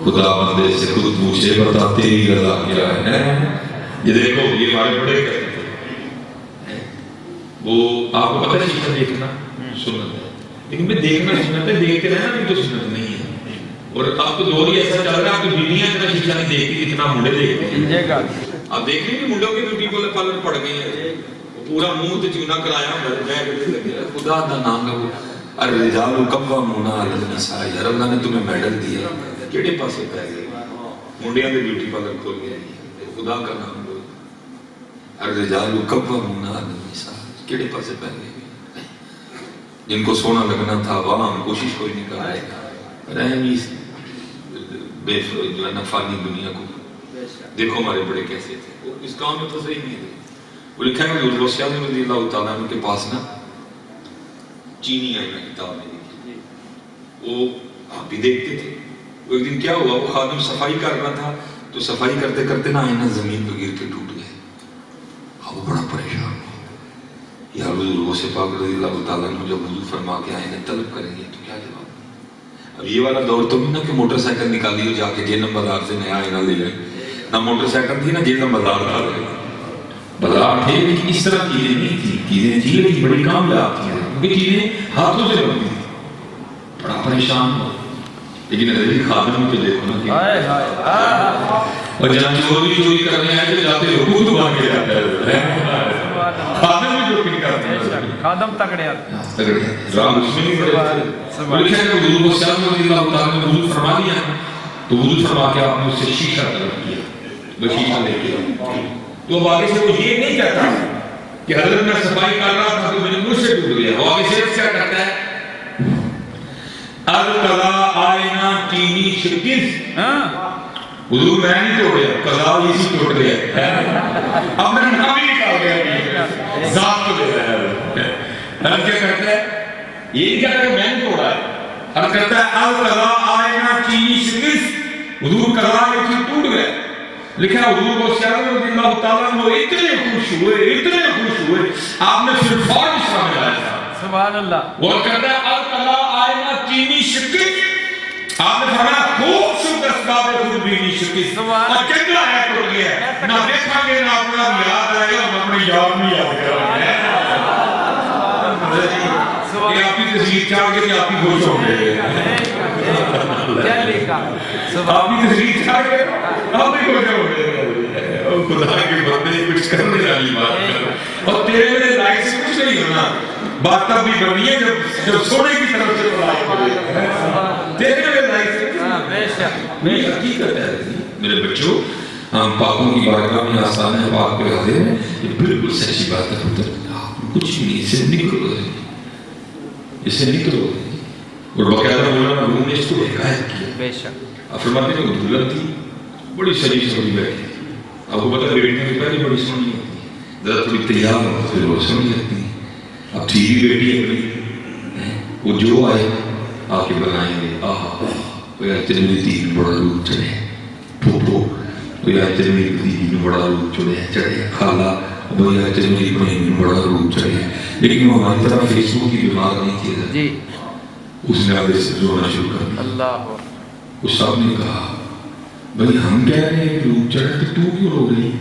خدا بندے سے خود پوچھے بتا تیری رضا کیا ہے. یہ دیکھو یہ ہمارے بڑے کہتے تھے وہ آپ کو پتہ ہے شیشہ دیکھنا سنت ہے لیکن میں دیکھنا سنت ہے دیکھتے رہنا بھی تو سنت نہیں ہے. اور آپ کو دور ہی ایسا چل رہا ہے آپ کی بیویاں اتنا شیشہ نہیں دیکھتی جتنا منڈے دیکھتے ہیں. آپ دیکھ رہے ہیں منڈوں کے بیوٹی کو پالر پڑ گئے ہیں پورا منہ تے چونا کرایا خدا دا نام لو. الرجال قوامون علی النساء. یار اللہ نے تمہیں میڈل دیا کیڑے پاسے پہ گئے منڈیاں دے بیوٹی پارلر کھول گئے خدا کا نام لو. الرجال قوامون علی النساء کیڑے پاسے پہ گئے جن کو سونا لگنا تھا وہاں کوشش کوئی نہیں کر رہا رہنی بے جو ہے نا فانی دنیا کو. دیکھو ہمارے بڑے کیسے تھے وہ اس کام میں تو صحیح نہیں تھے. وہ لکھا ہے حضور غوث اعظم رضی اللہ تعالیٰ عنہ کے پاس نا چینی آئی نا کتاب میں دیکھی وہ آپ بھی دیکھتے تھے. وہ ایک دن کیا ہوا وہ خادم صفائی کر رہا تھا تو صفائی کرتے کرتے نا آئینہ زمین پہ گر کے ٹوٹ گئے. وہ بڑا پریشان ہوا یا حضور غوث پاک رضی اللہ تعالیٰ عنہ جب حضور فرما کے آئینے طلب کریں گے تو کیا جواب. اب یہ والا دور تو نہیں نا کہ موٹر سائیکل نکالی ہو جا کے جے نمبردار سے نیا آئینہ لے لیں. نہ موٹر سائیکل تھی نا جے نمبردار تھا بازار تھے لیکن اس طرح چیزیں نہیں تھی. چیزیں تھی لیکن بڑی کامیاب تھی کیونکہ چیزیں ہاتھوں سے بنتی تھی. بڑا پریشان ہو لیکن حضرت خادم میں تو دیکھو نا کہ اور جب چوری کرنے آئے تو جاتے ہو خود بان کے جاتا ہے خادم میں جو پھر کرتے ہیں خادم تگڑے آتے ہیں رام اس میں نہیں پڑے. وہ لکھا ہے کہ حضور کو سیاض رضی اللہ تعالیٰ نے حضور فرما دیا تو حضور فرما کے آپ نے اس سے شیشہ طلب کیا وہ شیشہ لے کے تو اب آگے سے وہ یہ نہیں کہتا کہ حضرت میں صفائی کر رہا تھا تو میرے منہ سے ٹوٹ گیا. وہ آگے سے کیا کہتا ہے القضا آئینہ چینی شکست. حضور میں نہیں توڑیا قضا اسی ٹوٹ گیا اب میں نام ہی نکال گیا ذات کو دے رہا ہے. حضرت کیا کہتا ہے یہ نہیں کہتا کہ میں نے توڑا ہے. حضرت کہتا ہے القضا آئینہ چینی شکست. حضور قضا اسی ٹوٹ گیا. لکھا حضور غوث اعظم رضی اللہ تعالیٰ عنہ اتنے خوش ہوئے آپ نے صرف فوراً اسلام میں لایا تھا. سبحان اللہ. وہ کہتا ہے القضا آئینہ چینی شکست. آپ نے فرمایا خوب شکر اسباب خود بینی شکست اور کتنا ہے ٹوٹ گیا نہ دیکھا گے نہ اپنا یاد آئے گا ہم اپنی یاد نہیں یاد کریں گے. یہ آپ کی تصویر چاہ گے کہ آپ کی خوش ہوں گے آپ کی تصویر چاہ گے آپ بھی خوش ہوں گے. خدا کے بندے کچھ کرنے والی بات کر اور تیرے میرے لائق سے کچھ نہیں ہونا. بات تب بھی کرنی ہے جب سونے کی طرف سے بڑھائی پڑے تیرے میرے لائق سے نہیں. حقیقت ہے میرے بچوں ہم پاکوں کی بارگاہ میں آسان ہے پاک پہ حاضر ہیں. یہ بالکل سچی بات ہے پتر کچھ نہیں اس سے نکلو اس سے نکلو. اور باقاعدہ مولانا مرحوم نے اس کو حکایت کیا. اب فرماتے ہیں وہ دلہن تھی بڑی سجی سمجھی بیٹھی تھی. اب وہ پتہ بیٹی میں پہلے بڑی سونی ہوتی ہے ذرا تھوڑی تیار ہو پھر وہ سونی لگتی ہے. اب تھی بھی بیٹی ہے بڑی وہ جو آئے آ کے بنائیں گے آہا کوئی آئے تیرے میری تھی بڑا روح چڑھے پھوپھو کوئی آئے تیرے میری تھی بڑا روح چڑھے خالہ کوئی آئے تیرے میری بہن بڑا روح چڑھے. لیکن وہ ہماری طرح فیس بک کی بیمار نہیں تھی. اس نے آگے سے رونا شروع کر دیا. اس صاحب نے کہا بھئی ہم کہہ رہے ہیں کہ روح چڑھے تو تو کیوں رو رہی ہے.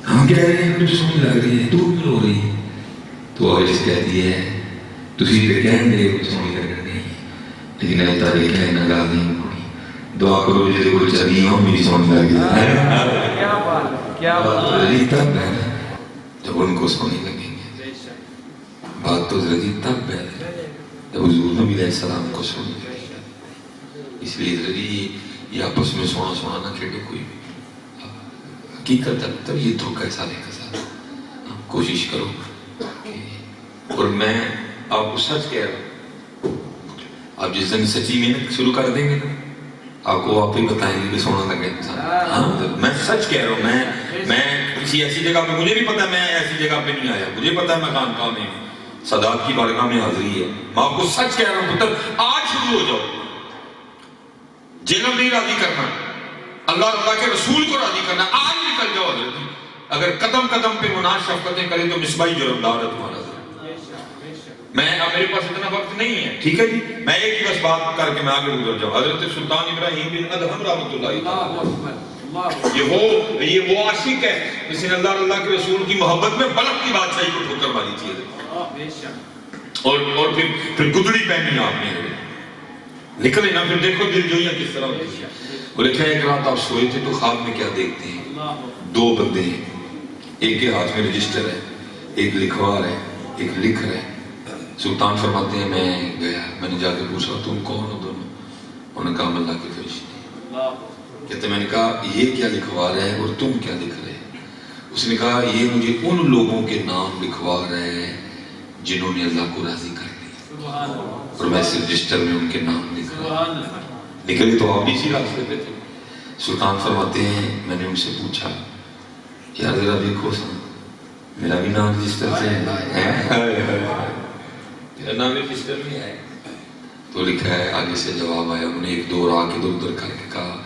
ہم کہہ رہے ہیں کہ سونی لگ رہی ہے تو کیوں رو رہی ہے. تو آگے سے کہتی ہے تسی تے کہیں گے کہ سونی لگ رہی لیکن اے تاریخ ہے نہ گال نہیں کوئی دعا کرو جیسے کوئی چلی ہوں میری سونی لگ رہی. کیا بات رضی تب ہے جب ان کو سونی لگیں گے. بات تو رضی تب ہے جب حضور نبی علیہ السلام کو سونی لگیں. اس لیے رضی یہ آپس میں سونا سونا نہ کھیڑے کوئی بھی. حقیقت تب یہ دھوکہ سالے کا ساتھ کوشش کرو. اور میں آپ کو سچ کہہ رہا ہوں آپ جس دن سچی محنت شروع کر دیں گے نا آپ کو آپ ہی بتائیں گے کہ سونا لگے انسان. میں سچ کہہ رہا ہوں میں کسی ایسی جگہ پہ مجھے بھی پتا میں ایسی جگہ پہ نہیں آیا. مجھے پتا ہے میں خانقاہ میں سادات کی بارگاہ میں حاضری ہے. میں آپ کو سچ کہہ رہا ہوں پتر آج شروع ہو جاؤ. جنم نہیں راضی کرنا اللہ کے رسول کو راضی کرنا آج نکل جاؤ. حضرت اگر قدم قدم پہ مناش شفقتیں کریں تو مصباحی جرمدار ہے تمہارا. میں اب میرے پاس اتنا وقت نہیں ہے، ٹھیک ہے جی، میں ایک ہی بس بات کر کے میں آگے گزر جاؤں. حضرت سلطان ابراہیم بن ادہم رحمۃ اللہ علیہ، یہ وہ عاشق ہے جس نے اللہ کے رسول کی محبت میں بلخ کی بادشاہی کو ٹھوکر ماری تھی. اور پھر گدڑی پہنی آپ نے، نکلے نا، پھر دیکھو دل جوئیاں کس طرح ہوتی. وہ لکھا ہے ایک رات آپ سوئے تھے تو خواب میں کیا دیکھتے ہیں؟ دو بندے ہیں، ایک کے ہاتھ میں رجسٹر ہے، ایک لکھوار ہے، ایک لکھ رہا ہے. سلطان فرماتے ہیں میں گیا، میں نے جا کے پوچھا تم کون ہو دونوں؟ انہوں نے کہا ہم اللہ کے فرشتے. کہتے میں نے کہا یہ کیا لکھوا رہا ہے اور تم کیا لکھ رہے؟ اس نے کہا یہ مجھے ان لوگوں کے نام لکھوا رہا ہے جنہوں نے اللہ کو راضی کر لیا، اور میں اس رجسٹر میں ان کے نام لکھ رہا ہوں. نکلے تو آپ اسی راستے پہ تھے. سلطان فرماتے ہیں میں نے ان سے پوچھا یار ذرا دیکھو سن، میرا بھی نام رجسٹر سے ہے، میرا نام رجسٹر میں ہے. تو لکھا ہے آگے سے جواب آیا، انہوں نے ایک دو راہ کے ادھر ادھر کر کے کہا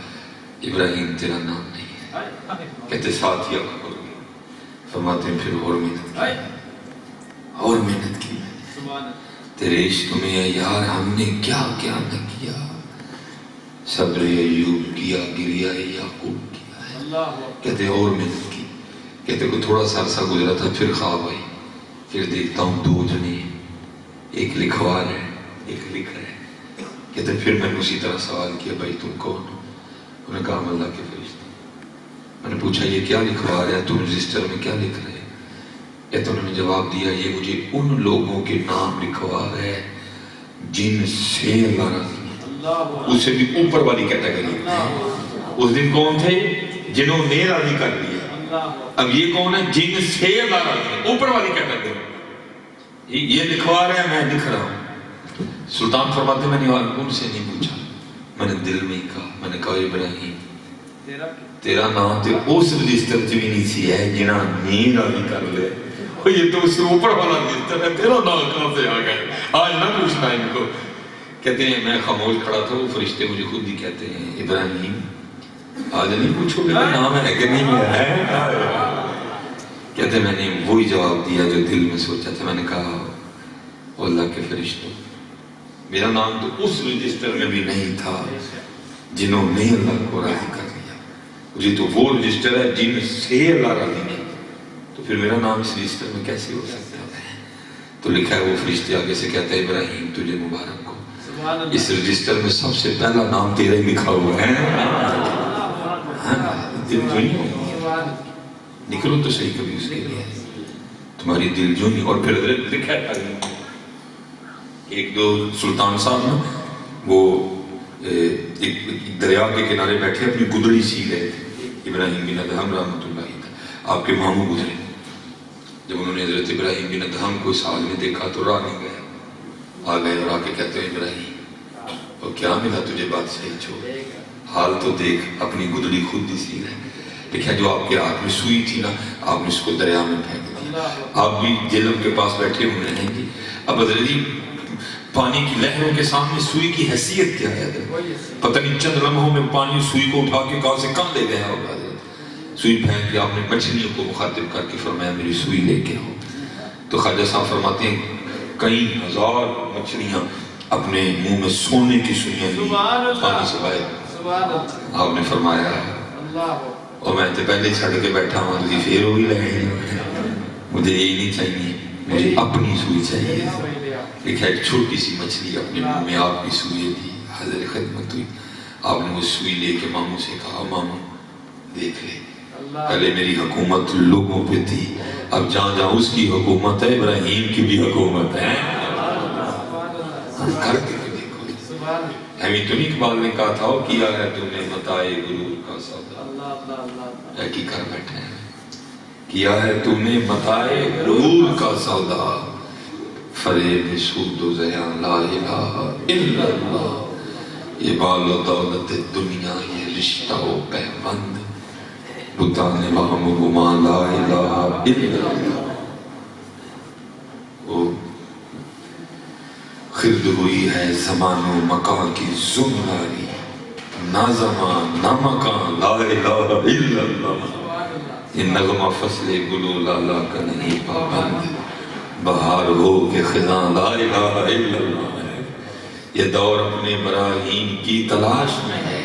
ابراہیم تیرا نام نہیں ہے. کہتے ساتھ ہی آپ کرو گے. فرماتے ہیں پھر اور محنت کی تیرے عشق میں ہے یار، ہم نے کیا کیا نہ کیا. صبر ایوب کیا، گریا یعقوب کیا ہے. کہتے اور محنت کی. کہتے کو تھوڑا سا عرصہ گزرا تھا، پھر خواب آئی، پھر دیکھتا ہوں دو جنے، ایک لکھوار ہے ایک لکھ رہا ہے. کہتے پھر میں نے اسی طرح سوال کیا بھائی تم کون ہو؟ انہوں نے کہا ہم اللہ کے فرشتے. میں نے پوچھا یہ کیا لکھوا رہا ہے، تم رجسٹر میں کیا لکھ رہے ہیں؟ کہتے انہوں نے جواب دیا یہ مجھے ان لوگوں کے نام لکھوا رہا ہے جن سے اللہ راضی ہے. اس سے بھی اوپر والی کیٹیگری. اس دن کون تھے؟ جنہوں نے راضی کر لیا. اب یہ کون ہے؟ جن سے اللہ راضی ہے، اوپر والی کیٹیگری. یہ لکھوا رہا ہے میں لکھ رہا ہوں. سلطان فرماتے میں نے ان سے نہیں پوچھا، میں نے دل میں ہی کہا، میں نے کہا ابراہیم تیرا نام تو اس رجسٹر چ بھی نہیں سی ہے جنہاں نیند راضی کر لے. یہ تو اس سے اوپر والا رجسٹر ہے، تیرا نام کہاں سے آ گیا؟ آج نہ پوچھنا ان کو. کہتے ہیں میں خاموش کھڑا تھا، وہ فرشتے مجھے خود ہی کہتے ہیں ابراہیم آج نہیں پوچھو گے نام ہے کہ نہیں ہے. کہتے میں نے وہی جواب دیا جو دل میں سوچا تھا. میں نے کہا اللہ کے فرشتوں میرا نام تو اس رجسٹر میں بھی نہیں تھا جنہوں نے اللہ کو راضی کر لیا، مجھے تو وہ رجسٹر ہے جن سے اللہ راضی کیا، تو پھر میرا نام اس رجسٹر میں کیسے ہو سکتا ہے؟ تو لکھا ہے وہ فرشتے آگے سے کہتا ہے ابراہیم تجھے مبارک ہو، اس رجسٹر میں سب سے پہلا نام تیرا ہی لکھا ہوا ہے. دل جو نہیں نکلو تو صحیح کبھی اس کے لیے تمہاری دل جو نہیں. اور پھر حضرت لکھا ہے ایک دو سلطان صاحب نا وہ ایک دریا کے کنارے بیٹھے اپنی گدڑی سی رہے تھے. ابراہیم بن ادہم رحمۃ اللہ آپ کے ماموں گزرے. جب انہوں نے حضرت ابراہیم بن ادہم کو اس حال میں دیکھا تو راہ نہیں گئے، آ گئے اور آ کے کہتے ہیں ابراہیم اور کیا ملا تجھے بات صحیح چھوڑ، حال تو دیکھ اپنی گدڑی خود ہی سی رہے. دیکھا جو آپ کے ہاتھ میں سوئی تھی نا آپ نے اس کو دریا میں پھینک دیا. آپ بھی جہلم کے پاس بیٹھے ہوئے ہیں جی. اب حضرت جی پانی کی لہروں کے سامنے سوئی کی حیثیت کیا ہے؟ پتہ نہیں چند لمحوں میں پانی سوئی کو اٹھا کے کہاں سے کہاں لے گیا ہوگا. سوئی پھینک کے آپ نے مچھلیوں کو مخاطب کر کے فرمایا میری سوئی لے کے آؤ. تو خواجہ صاحب فرماتے ہیں کئی ہزار مچھلیاں اپنے منہ میں سونے کی سوئیاں لی پانی سے باہر. آپ نے فرمایا اور میں تو پہلے چھڑ کے بیٹھا ہوں تجھے پھر وہی لگے، مجھے یہی نہیں چاہیے، مجھے اپنی سوئی چاہیے. ایک ایک چھوٹی سی مچھلی اپنے منہ میں آپ کی سوئی دی، حاضر خدمت ہوئی. آپ نے وہ سوئی لے کے ماموں سے کہا ماموں دیکھ لے، پہلے میری حکومت لوگوں پہ تھی، اب جہاں جہاں اس کی حکومت ہے ابراہیم کی بھی حکومت ہے. کر کے دیکھو. ہمیں تو نہیں اقبال نے کہا تھا کیا ہے تم نے متائے غرور کا سودا، کی کر بیٹھے ہیں کیا ہے تم نے متائے غرور کا سودا، فریب سود و زیان لا الہ الا اللہ. یہ بال و دولت دنیا یہ رشتہ و پیوند بتانے وہم گما لا الہ الا اللہ. وہ خرد ہوئی ہے زمان و مکان کی زمراری، نہ زمان نہ مکان لا الہ الا اللہ. یہ نغمہ فصل گلو لالا کا نہیں پابند، بہار ہو کہ خزاں لا الہ الا اللہ ہے، یہ دور اپنے براہیم کی تلاش میں ہے۔